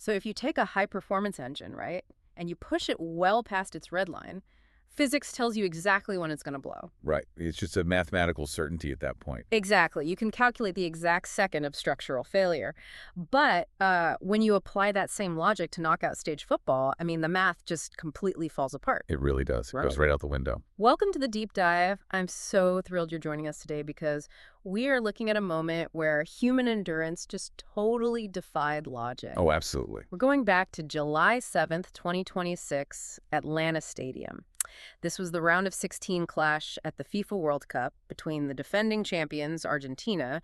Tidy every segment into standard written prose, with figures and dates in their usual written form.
So if you take a high-performance engine, right, and you push it well past its red line, physics tells you exactly when it's going to blow. Right. It's just a mathematical certainty at that point. Exactly. You can calculate the exact second of structural failure. But when you apply that same logic to knockout stage football, I mean, the math just completely falls apart. It really does. It goes right out the window. Welcome to the deep dive. I'm so thrilled you're joining us today because we are looking at a moment where human endurance just totally defied logic. Oh, absolutely. We're going back to July 7th, 2026, Atlanta Stadium. This was the round of 16 clash at the FIFA World Cup between the defending champions, Argentina,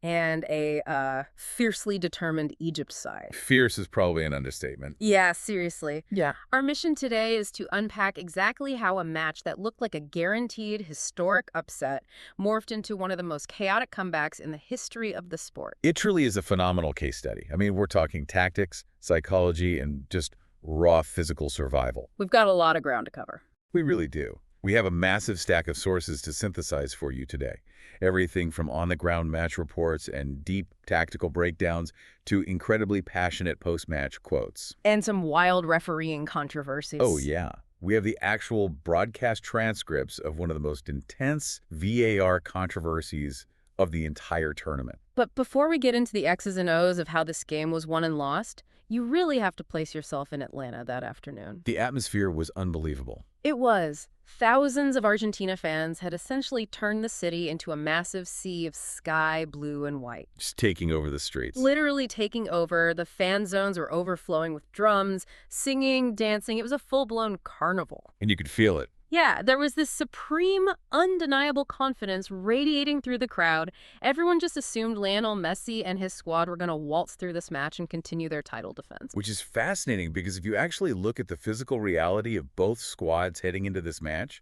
and a fiercely determined Egypt side. Fierce is probably an understatement. Yeah, seriously. Yeah. Our mission today is to unpack exactly how a match that looked like a guaranteed historic upset morphed into one of the most chaotic comebacks in the history of the sport. It truly is a phenomenal case study. I mean, we're talking tactics, psychology, and just raw physical survival. We've got a lot of ground to cover. We really do. We have a massive stack of sources to synthesize for you today. Everything from on-the-ground match reports and deep tactical breakdowns to incredibly passionate post-match quotes. And some wild refereeing controversies. Oh, yeah. We have the actual broadcast transcripts of one of the most intense VAR controversies of the entire tournament. But before we get into the X's and O's of how this game was won and lost, you really have to place yourself in Atlanta that afternoon. The atmosphere was unbelievable. It was. Thousands of Argentina fans had essentially turned the city into a massive sea of sky, blue, and white. Just taking over the streets. Literally taking over. The fan zones were overflowing with drums, singing, dancing. It was a full-blown carnival. And you could feel it. Yeah, there was this supreme, undeniable confidence radiating through the crowd. Everyone just assumed Lionel Messi and his squad were going to waltz through this match and continue their title defense. Which is fascinating because if you actually look at the physical reality of both squads heading into this match,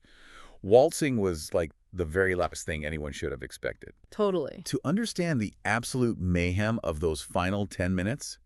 waltzing was like the very last thing anyone should have expected. Totally. To understand the absolute mayhem of those final 10 minutes,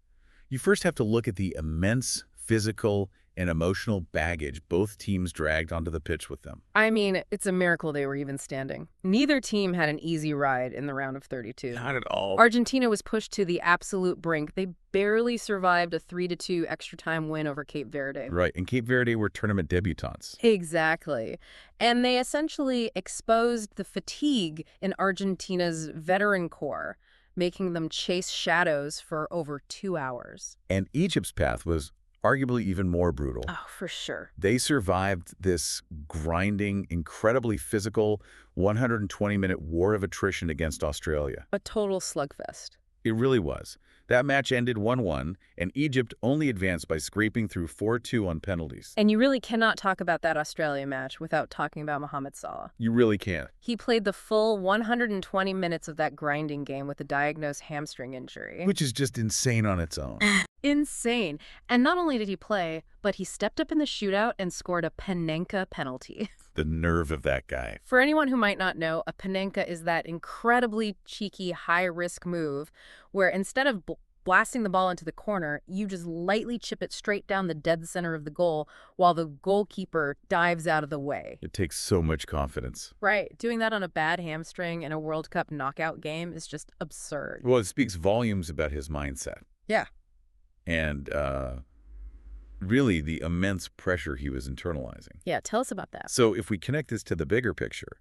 you first have to look at the immense physical and emotional baggage both teams dragged onto the pitch with them. I mean, it's a miracle they were even standing. Neither team had an easy ride in the round of 32. Not at all. Argentina was pushed to the absolute brink. They barely survived a 3-2 extra time win over Cape Verde. Right, and Cape Verde were tournament debutantes. Exactly. And they essentially exposed the fatigue in Argentina's veteran core, making them chase shadows for over 2 hours. And Egypt's path was arguably even more brutal. Oh, for sure. They survived this grinding, incredibly physical 120-minute war of attrition against Australia. A total slugfest. It really was. That match ended 1-1, and Egypt only advanced by scraping through 4-2 on penalties. And you really cannot talk about that Australia match without talking about Mohamed Salah. You really can't. He played the full 120 minutes of that grinding game with a diagnosed hamstring injury. Which is just insane on its own. Insane. And not only did he play, but he stepped up in the shootout and scored a Panenka penalty. The nerve of that guy. For anyone who might not know, a Panenka is that incredibly cheeky, high-risk move where instead of blasting the ball into the corner, you just lightly chip it straight down the dead center of the goal while the goalkeeper dives out of the way. It takes so much confidence. Right. Doing that on a bad hamstring in a World Cup knockout game is just absurd. Well, it speaks volumes about his mindset. Yeah. And really the immense pressure he was internalizing. Yeah, tell us about that. So if we connect this to the bigger picture,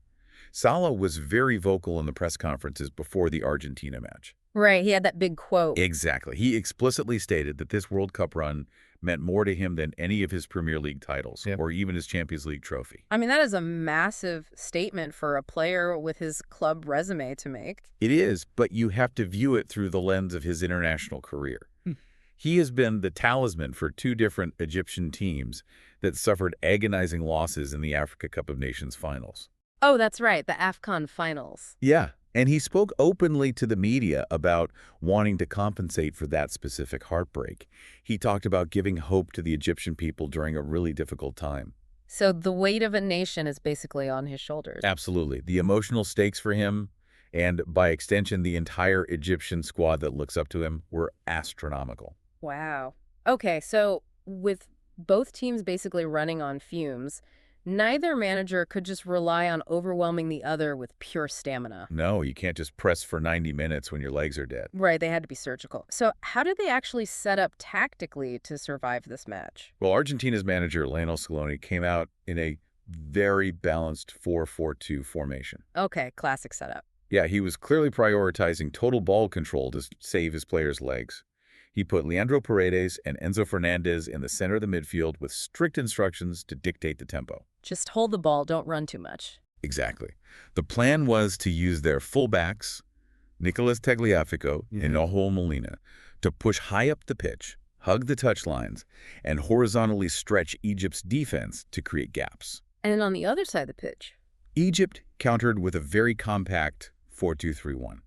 Salah was very vocal in the press conferences before the Argentina match. Right, he had that big quote. Exactly. He explicitly stated that this World Cup run meant more to him than any of his Premier League titles or even his Champions League trophy. I mean, that is a massive statement for a player with his club resume to make. It is, but you have to view it through the lens of his international career. He has been the talisman for 2 different Egyptian teams that suffered agonizing losses in the Africa Cup of Nations finals. Oh, that's right, the AFCON finals. Yeah, and he spoke openly to the media about wanting to compensate for that specific heartbreak. He talked about giving hope to the Egyptian people during a really difficult time. So the weight of a nation is basically on his shoulders. Absolutely. The emotional stakes for him, and by extension, the entire Egyptian squad that looks up to him, were astronomical. Wow. Okay, so with both teams basically running on fumes, Neither manager could just rely on overwhelming the other with pure stamina. No, you can't just press for 90 minutes when your legs are dead. Right, they had to be surgical. So how did they actually set up tactically to survive this match? Well, Argentina's manager, Lionel Scaloni, came out in a very balanced 4-4-2 formation. Okay, classic setup. Yeah, he was clearly prioritizing total ball control to save his players' legs. He put Leandro Paredes and Enzo Fernandez in the center of the midfield with strict instructions to dictate the tempo. Just hold the ball, don't run too much. Exactly. The plan was to use their fullbacks, Nicolas Tagliafico and Nahuel Molina, to push high up the pitch, hug the touchlines, and horizontally stretch Egypt's defense to create gaps. And on the other side of the pitch? Egypt countered with a very compact 4-2-3-1.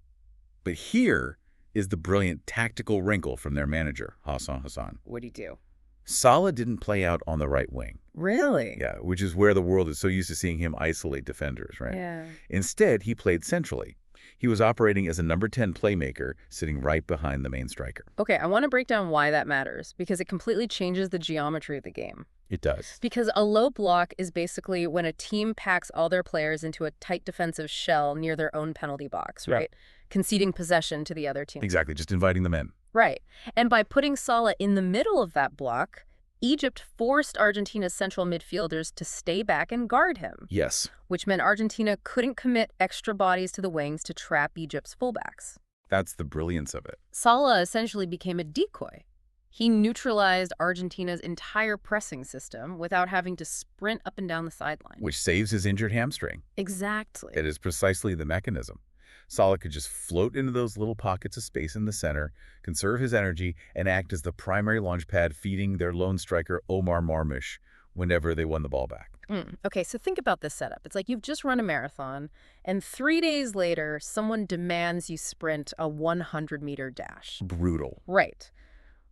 But here is the brilliant tactical wrinkle from their manager, Hassan. What'd he do? Salah didn't play out on the right wing. Really? Yeah, which is where the world is so used to seeing him isolate defenders, right? Yeah. Instead, he played centrally. He was operating as a number 10 playmaker, sitting right behind the main striker. Okay, I want to break down why that matters, because it completely changes the geometry of the game. It does. Because a low block is basically when a team packs all their players into a tight defensive shell near their own penalty box, right? Conceding possession to the other team. Exactly, just inviting them in. Right. And by putting Salah in the middle of that block, Egypt forced Argentina's central midfielders to stay back and guard him. Yes. Which meant Argentina couldn't commit extra bodies to the wings to trap Egypt's fullbacks. That's the brilliance of it. Salah essentially became a decoy. He neutralized Argentina's entire pressing system without having to sprint up and down the sideline. Which saves his injured hamstring. Exactly. It is precisely the mechanism. Salah could just float into those little pockets of space in the center, conserve his energy, and act as the primary launch pad feeding their lone striker Omar Marmush whenever they won the ball back. Okay, so think about this setup. It's like you've just run a marathon, and 3 days later, someone demands you sprint a 100-meter dash. Brutal. Right.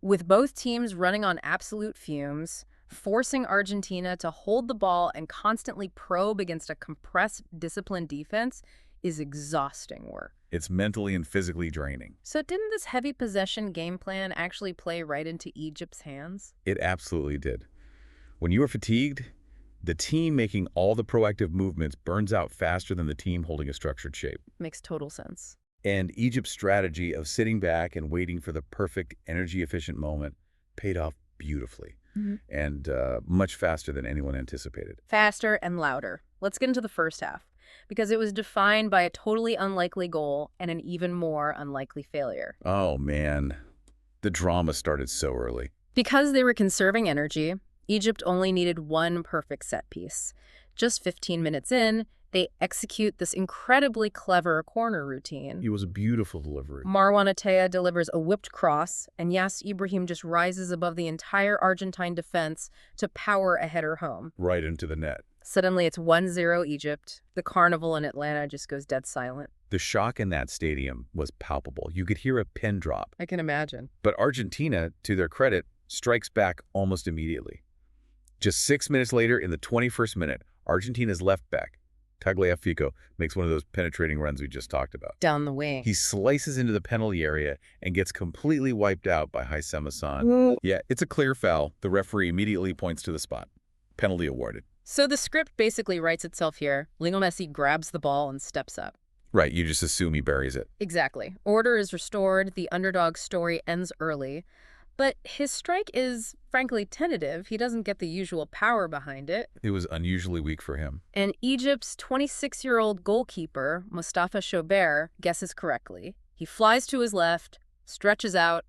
With both teams running on absolute fumes, forcing Argentina to hold the ball and constantly probe against a compressed, disciplined defense is exhausting work. It's mentally and physically draining. So didn't this heavy possession game plan actually play right into Egypt's hands? It absolutely did. When you are fatigued, the team making all the proactive movements burns out faster than the team holding a structured shape. Makes total sense. And Egypt's strategy of sitting back and waiting for the perfect energy-efficient moment paid off beautifully and much faster than anyone anticipated. Faster and louder. Let's get into the first half, because it was defined by a totally unlikely goal and an even more unlikely failure. Oh, man. The drama started so early. Because they were conserving energy, Egypt only needed one perfect set piece. Just 15 minutes in, they execute this incredibly clever corner routine. It was a beautiful delivery. Marwan Ataya delivers a whipped cross, and Yas Ibrahim just rises above the entire Argentine defense to power a header home. Right into the net. Suddenly, it's 1-0 Egypt. The carnival in Atlanta just goes dead silent. The shock in that stadium was palpable. You could hear a pin drop. I can imagine. But Argentina, to their credit, strikes back almost immediately. Just 6 minutes later, in the 21st minute, Argentina's left back, Tagliafico, makes one of those penetrating runs we just talked about. Down the wing. He slices into the penalty area and gets completely wiped out by Haissem Hassan. Yeah, it's a clear foul. The referee immediately points to the spot. Penalty awarded. So the script basically writes itself here. Lionel Messi grabs the ball and steps up. Right, you just assume he buries it. Exactly. Order is restored. The underdog story ends early. But his strike is, frankly, tentative. He doesn't get the usual power behind it. It was unusually weak for him. And Egypt's 26-year-old goalkeeper, Mustafa Chaubert, guesses correctly. He flies to his left, stretches out,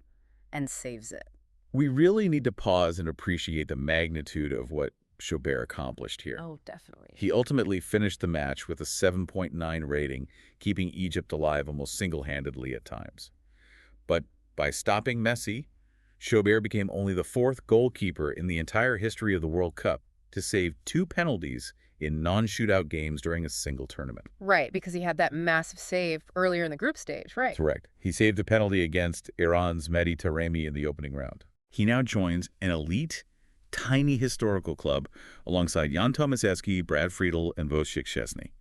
and saves it. We really need to pause and appreciate the magnitude of what Chaubert accomplished here. Oh, definitely. He ultimately finished the match with a 7.9 rating, keeping Egypt alive almost single-handedly at times. But by stopping Messi, Chaubert became only the 4th goalkeeper in the entire history of the World Cup to save 2 penalties in non-shootout games during a single tournament. Right, because he had that massive save earlier in the group stage, right? Correct. He saved a penalty against Iran's Mehdi Taremi in the opening round. He now joins an elite, tiny historical club alongside Jan Tomaseski, Brad Friedel, and Wojciech Szczesny.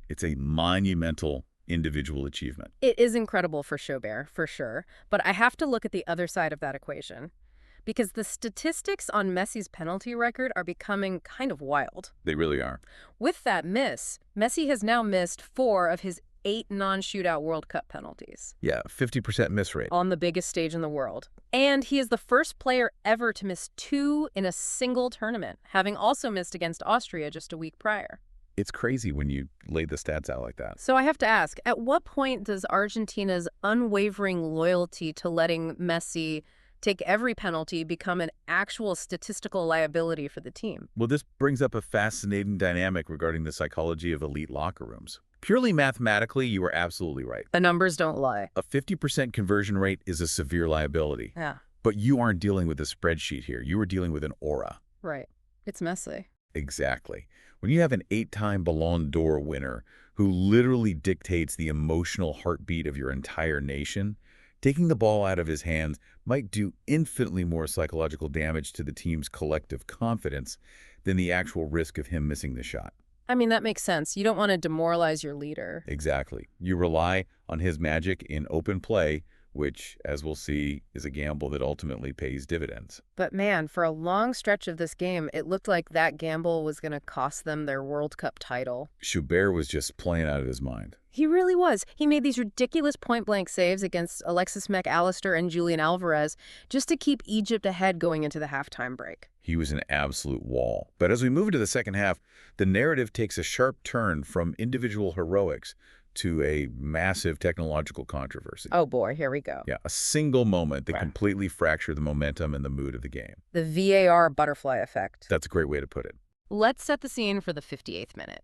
It's a monumental individual achievement. It is incredible for Chaubert, for sure, but I have to look at the other side of that equation. because the statistics on Messi's penalty record are becoming kind of wild. They really are. With that miss, Messi has now missed 4 of his 8 non-shootout World Cup penalties. Yeah, 50% miss rate. On the biggest stage in the world. And he is the first player ever to miss 2 in a single tournament, having also missed against Austria just a week prior. It's crazy when you lay the stats out like that. So I have to ask, at what point does Argentina's unwavering loyalty to letting Messi take every penalty become an actual statistical liability for the team? Well, this brings up a fascinating dynamic regarding the psychology of elite locker rooms. Purely mathematically, you are absolutely right. The numbers don't lie. A 50% conversion rate is a severe liability. Yeah. But you aren't dealing with a spreadsheet here. You are dealing with an aura. Right. It's messy. Exactly. When you have an 8-time Ballon d'Or winner who literally dictates the emotional heartbeat of your entire nation, taking the ball out of his hands might do infinitely more psychological damage to the team's collective confidence than the actual risk of him missing the shot. I mean, that makes sense. You don't want to demoralize your leader. Exactly. You rely on his magic in open play, which, as we'll see, is a gamble that ultimately pays dividends. But man, for a long stretch of this game, it looked like that gamble was going to cost them their World Cup title. Schubert was just playing out of his mind. He really was. He made these ridiculous point-blank saves against Alexis McAllister and Julian Alvarez just to keep Egypt ahead going into the halftime break. He was an absolute wall. But as we move into the second half, the narrative takes a sharp turn from individual heroics to a massive technological controversy. Oh boy, here we go. Yeah, a single moment that completely fractured the momentum and the mood of the game. The VAR butterfly effect. That's a great way to put it. Let's set the scene for the 58th minute.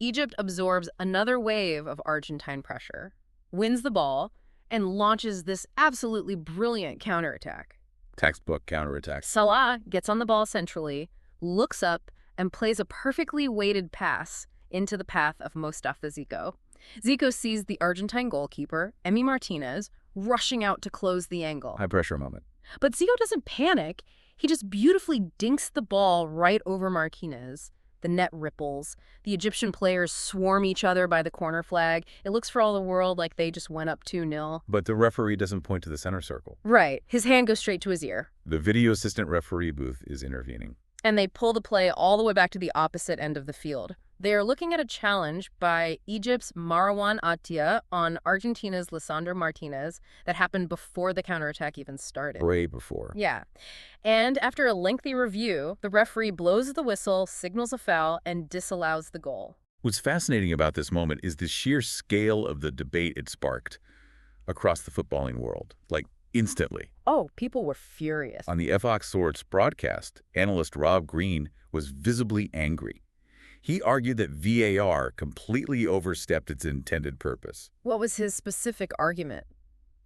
Egypt absorbs another wave of Argentine pressure, wins the ball, and launches this absolutely brilliant counterattack. Textbook counterattack. Salah gets on the ball centrally, looks up, and plays a perfectly weighted pass into the path of Mostafa Zico. Zico sees the Argentine goalkeeper, Emi Martinez, rushing out to close the angle. High pressure moment. But Zico doesn't panic. He just beautifully dinks the ball right over Martinez. The net ripples. The Egyptian players swarm each other by the corner flag. It looks for all the world like they just went up 2-0. But the referee doesn't point to the center circle. Right. His hand goes straight to his ear. The video assistant referee booth is intervening. And they pull the play all the way back to the opposite end of the field. They are looking at a challenge by Egypt's Marwan Attia on Argentina's Lisandro Martinez that happened before the counterattack even started. Way before. Yeah. And after a lengthy review, the referee blows the whistle, signals a foul, and disallows the goal. What's fascinating about this moment is the sheer scale of the debate it sparked across the footballing world. Like, instantly. Oh, people were furious. On the FOX Sports broadcast, analyst Rob Green was visibly angry. He argued that VAR completely overstepped its intended purpose. What was his specific argument?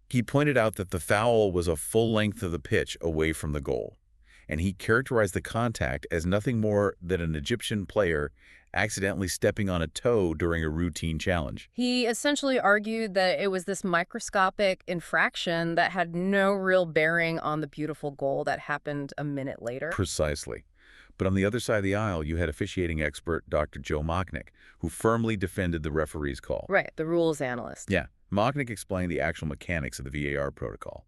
He pointed out that the foul was a full length of the pitch away from the goal, and he characterized the contact as nothing more than an Egyptian player accidentally stepping on a toe during a routine challenge. He essentially argued that it was this microscopic infraction that had no real bearing on the beautiful goal that happened a minute later. Precisely. But on the other side of the aisle, you had officiating expert Dr. Joe Mochnick, who firmly defended the referee's call. Right, the rules analyst. Yeah, Mochnick explained the actual mechanics of the VAR protocol.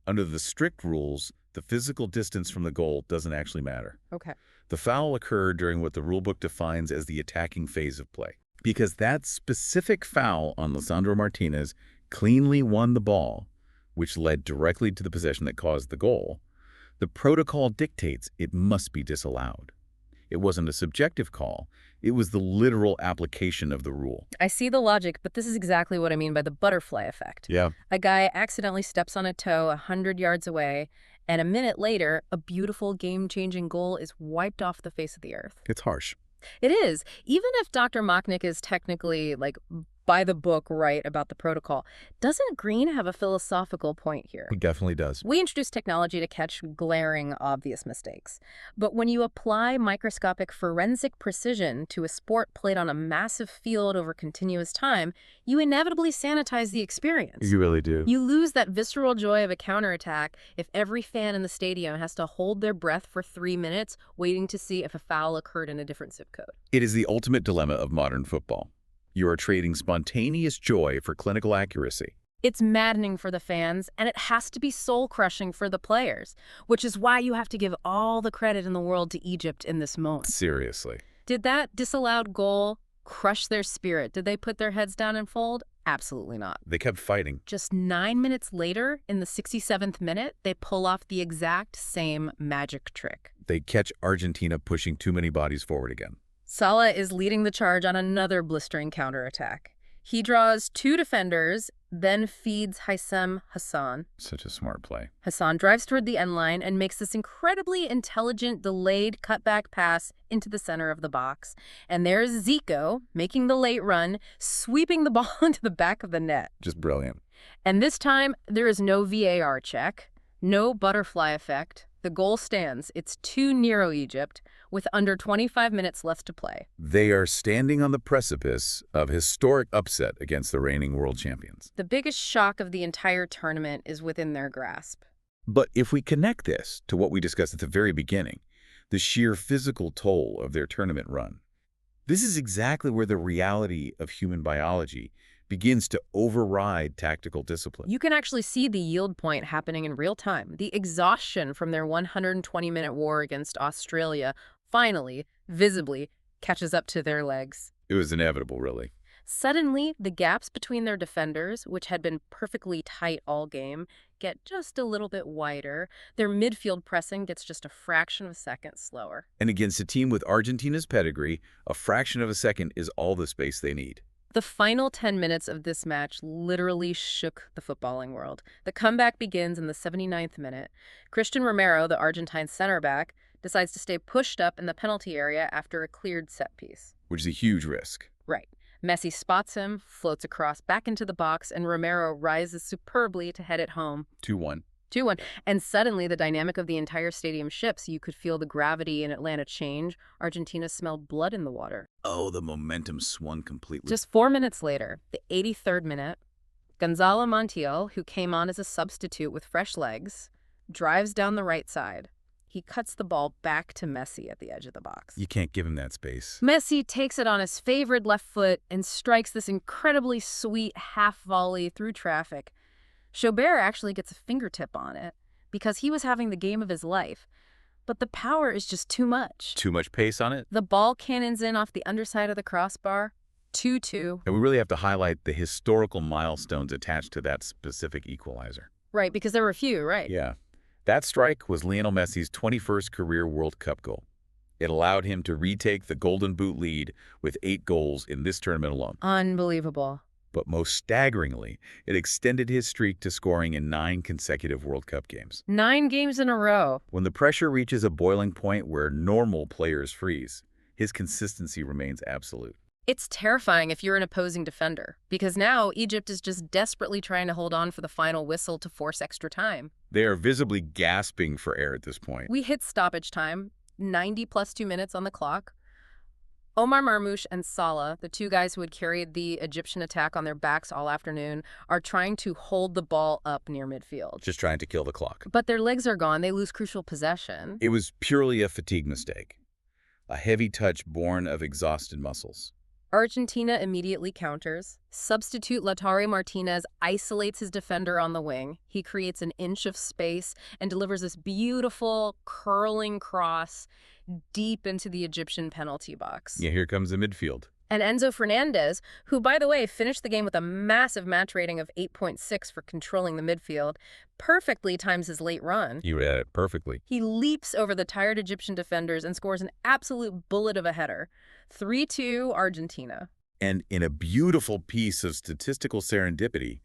Under the strict rules, the physical distance from the goal doesn't actually matter. Okay. The foul occurred during what the rulebook defines as the attacking phase of play. Because that specific foul on Lisandro Martinez cleanly won the ball, which led directly to the possession that caused the goal, the protocol dictates it must be disallowed. It wasn't a subjective call. It was the literal application of the rule. I see the logic, but this is exactly what I mean by the butterfly effect. Yeah. A guy accidentally steps on a toe 100 yards away, and a minute later, a beautiful game-changing goal is wiped off the face of the earth. It's harsh. It is. Even if Dr. Mochnick is technically, by the book right about the protocol, doesn't Green have a philosophical point here? He definitely does. We introduce technology to catch glaring, obvious mistakes. But when you apply microscopic forensic precision to a sport played on a massive field over continuous time, you inevitably sanitize the experience. You really do. You lose that visceral joy of a counterattack if every fan in the stadium has to hold their breath for 3 minutes waiting to see if a foul occurred in a different zip code. It is the ultimate dilemma of modern football. You are trading spontaneous joy for clinical accuracy. It's maddening for the fans, and it has to be soul-crushing for the players, which is why you have to give all the credit in the world to Egypt in this moment. Seriously. Did that disallowed goal crush their spirit? Did they put their heads down and fold? Absolutely not. They kept fighting. Just 9 minutes later, in the 67th minute, they pull off the exact same magic trick. They catch Argentina pushing too many bodies forward again. Salah is leading the charge on another blistering counterattack. He draws 2 defenders, then feeds Haitham Hassan. Such a smart play. Hassan drives toward the end line and makes this incredibly intelligent, delayed cutback pass into the center of the box. And there's Zico making the late run, sweeping the ball into the back of the net. Just brilliant. And this time, there is no VAR check, no butterfly effect. The goal stands. It's 2-0 Egypt, with under 25 minutes left to play. They are standing on the precipice of historic upset against the reigning world champions. The biggest shock of the entire tournament is within their grasp. But if we connect this to what we discussed at the very beginning, the sheer physical toll of their tournament run, this is exactly where the reality of human biology begins to override tactical discipline. You can actually see the yield point happening in real time. The exhaustion from their 120-minute war against Australia finally, visibly, catches up to their legs. It was inevitable, really. Suddenly, the gaps between their defenders, which had been perfectly tight all game, get just a little bit wider. Their midfield pressing gets just a fraction of a second slower. And against a team with Argentina's pedigree, a fraction of a second is all the space they need. The final 10 minutes of this match literally shook the footballing world. The comeback begins in the 79th minute. Christian Romero, the Argentine center back, decides to stay pushed up in the penalty area after a cleared set piece. Which is a huge risk. Right. Messi spots him, floats across back into the box, and Romero rises superbly to head it home. 2-1. 2-1. And suddenly the dynamic of the entire stadium shifts. You could feel the gravity in Atlanta change. Argentina smelled blood in the water. Oh, the momentum swung completely. Just 4 minutes later, the 83rd minute, Gonzalo Montiel, who came on as a substitute with fresh legs, drives down the right side. He cuts the ball back to Messi at the edge of the box. You can't give him that space. Messi takes it on his favored left foot and strikes this incredibly sweet half volley through traffic. Chaubert actually gets a fingertip on it because he was having the game of his life. But the power is just too much. Too much pace on it? The ball cannons in off the underside of the crossbar. 2-2. And we really have to highlight the historical milestones attached to that specific equalizer. Right, because there were a few, right? Yeah. That strike was Lionel Messi's 21st career World Cup goal. It allowed him to retake the Golden Boot lead with 8 goals in this tournament alone. Unbelievable. But most staggeringly, it extended his streak to scoring in 9 consecutive World Cup games. 9 games in a row. When the pressure reaches a boiling point where normal players freeze, his consistency remains absolute. It's terrifying if you're an opposing defender, because now Egypt is just desperately trying to hold on for the final whistle to force extra time. They are visibly gasping for air at this point. We hit stoppage time, 90 plus 2 minutes on the clock. Omar Marmoush and Salah, the 2 guys who had carried the Egyptian attack on their backs all afternoon, are trying to hold the ball up near midfield. Just trying to kill the clock. But their legs are gone. They lose crucial possession. It was purely a fatigue mistake. A heavy touch born of exhausted muscles. Argentina immediately counters. Substitute Lautaro Martinez isolates his defender on the wing. He creates an inch of space and delivers this beautiful, curling cross deep into the Egyptian penalty box. Yeah, here comes the midfield. And Enzo Fernandez, who, by the way, finished the game with a massive match rating of 8.6 for controlling the midfield, perfectly times his late run. You read it perfectly. He leaps over the tired Egyptian defenders and scores an absolute bullet of a header. 3-2 Argentina. And in a beautiful piece of statistical serendipity,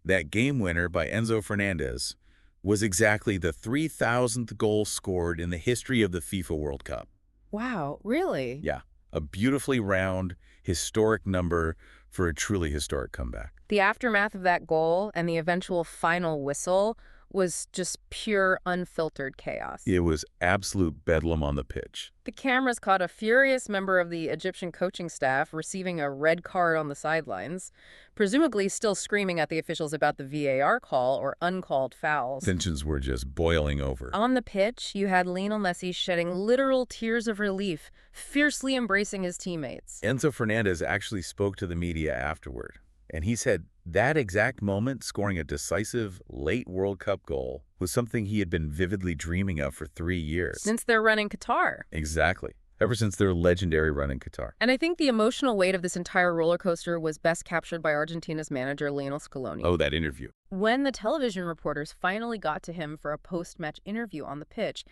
that game winner by Enzo Fernandez was exactly the 3,000th goal scored in the history of the FIFA World Cup. Wow, really? Yeah, a beautifully round, historic number for a truly historic comeback. The aftermath of that goal and the eventual final whistle was just pure, unfiltered chaos. It was absolute bedlam on the pitch. The cameras caught a furious member of the Egyptian coaching staff receiving a red card on the sidelines, presumably still screaming at the officials about the VAR call or uncalled fouls. Tensions were just boiling over. On the pitch, you had Lionel Messi shedding literal tears of relief, fiercely embracing his teammates. Enzo Fernandez actually spoke to the media afterward, And he said that exact moment, scoring a decisive late World Cup goal, was something he had been vividly dreaming of for 3 years. Since their run in Qatar. Exactly. Ever since their legendary run in Qatar. And I think the emotional weight of this entire roller coaster was best captured by Argentina's manager, Lionel Scaloni. Oh, that interview. When the television reporters finally got to him for a post-match interview on the pitch,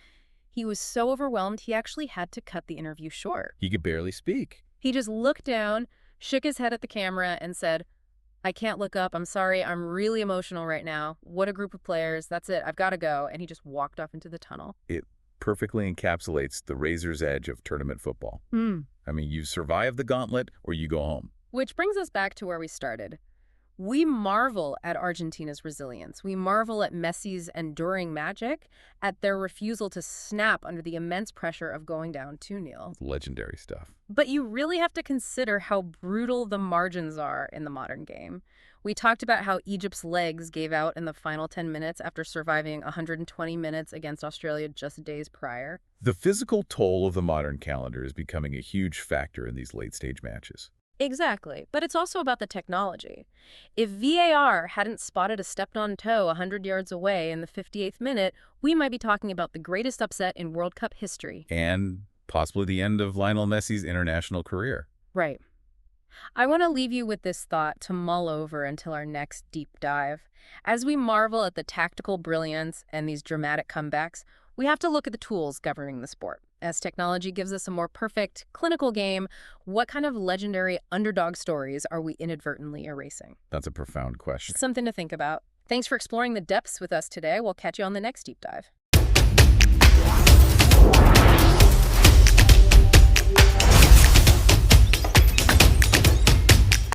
he was so overwhelmed he actually had to cut the interview short. He could barely speak. He just looked down, shook his head at the camera, and said, "I can't look up. I'm sorry. I'm really emotional right now. What a group of players. That's it. I've got to go." And he just walked off into the tunnel. It perfectly encapsulates the razor's edge of tournament football. I mean, you survive the gauntlet or you go home. Which brings us back to where we started. We marvel at Argentina's resilience. We marvel at Messi's enduring magic, at their refusal to snap under the immense pressure of going down 2-0. Legendary stuff. But you really have to consider how brutal the margins are in the modern game. We talked about how Egypt's legs gave out in the final 10 minutes after surviving 120 minutes against Australia just days prior. The physical toll of the modern calendar is becoming a huge factor in these late-stage matches. Exactly, but it's also about the technology. If VAR hadn't spotted a stepped-on toe 100 yards away in the 58th minute, we might be talking about the greatest upset in World Cup history. And possibly the end of Lionel Messi's international career. Right. I want to leave you with this thought to mull over until our next deep dive. As we marvel at the tactical brilliance and these dramatic comebacks, we have to look at the tools governing the sport. As technology gives us a more perfect, clinical game, what kind of legendary underdog stories are we inadvertently erasing? That's a profound question. Something to think about. Thanks for exploring the depths with us today. We'll catch you on the next deep dive.